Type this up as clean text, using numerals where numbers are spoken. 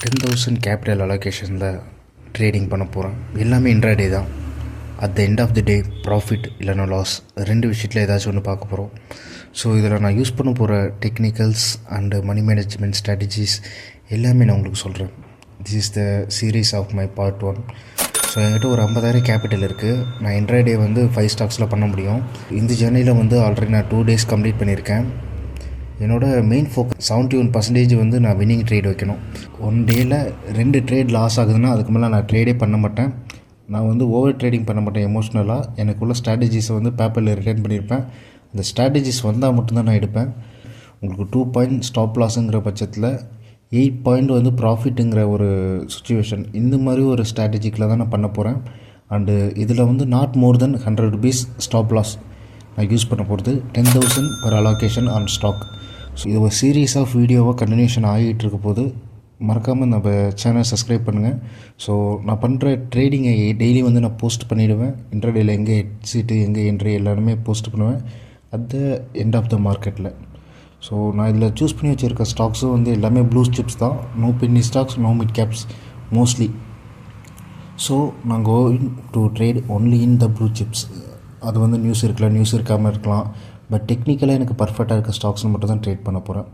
10,000 capital அலோகேஷனில் trading பண்ண போகிறேன். எல்லாமே இன்ட்ராடே தான். At the end of the day profit இல்லைனா லாஸ் ரெண்டு விஷயத்தில் ஏதாச்சும் ஒன்று பார்க்க போகிறோம். ஸோ இதில் நான் யூஸ் பண்ண போகிற technicals and money management strategies எல்லாமே நான் உங்களுக்கு சொல்கிறேன். This is the series of my part 1. So என்கிட்ட ஒரு 50,000 கேபிட்டல் இருக்குது. நான் இன்ட்ராடே 5 ஸ்டாக்ஸில் பண்ண முடியும். இந்த ஜேர்னியில் ஆல்ரெடி நான் 2 டேஸ் கம்ப்ளீட் பண்ணியிருக்கேன். என்னோடய மெயின் ஃபோக்கஸ் 71% நான் வின்னிங் ட்ரேட் வைக்கணும். 1 டேயில் 2 ட்ரேட் லாஸ் ஆகுதுன்னா அதுக்கு மேலே நான் ட்ரேடே பண்ண மாட்டேன். நான் ஓவர் ட்ரேடிங் பண்ண மாட்டேன். எமோஷ்னலாக எனக்குள்ள ஸ்ட்ராட்டஜிஸை பேப்பரில் ரிட்டைன் பண்ணியிருப்பேன். அந்த ஸ்ட்ராட்டஜிஸ் வந்தால் மட்டும்தான் நான் எடுப்பேன். உங்களுக்கு 2 பாயிண்ட் ஸ்டாப் லாஸுங்கிற பட்சத்தில் 8 பாயிண்ட் ப்ராஃபிட்டுங்கிற ஒரு சுச்சுவேஷன், இந்த மாதிரி ஒரு ஸ்ட்ராட்டஜிக்கில் தான் நான் பண்ண போகிறேன். அண்டு இதில் not more than 100 rupees stop loss நான் யூஸ் பண்ண போகிறது. 10,000 per allocation on stock. So இது ஒரு சீரீஸ் ஆஃப் வீடியோவாக கண்டினியூஷன் ஆகிட்டு இருக்க போது மறக்காமல் நம்ம சேனல் சப்ஸ்கிரைப் பண்ணுங்கள். ஸோ நான் பண்ணுற ட்ரேடிங்கை டெய்லி நான் போஸ்ட் பண்ணிவிடுவேன். இன்டர்டேயில் எங்கே எக்ஸிட்டு எங்கே என்ட்ரி எல்லாருமே போஸ்ட் பண்ணுவேன் at the end of the மார்க்கெட்டில். ஸோ நான் இதில் சூஸ் பண்ணி வச்சுருக்க ஸ்டாக்ஸும் எல்லாமே ப்ளூ சிப்ஸ் தான். No penny stocks, no mid caps mostly. So நான் going to trade only in the blue chips. அது நியூஸ் இருக்கலாம், நியூஸ் இருக்காமல் இருக்கலாம். பட் டெக்னிக்கலாக எனக்கு பர்ஃபெக்டாக இருக்க ஸ்டாக்ஸ் மட்டும் தான் ட்ரேட் பண்ண போகிறேன்.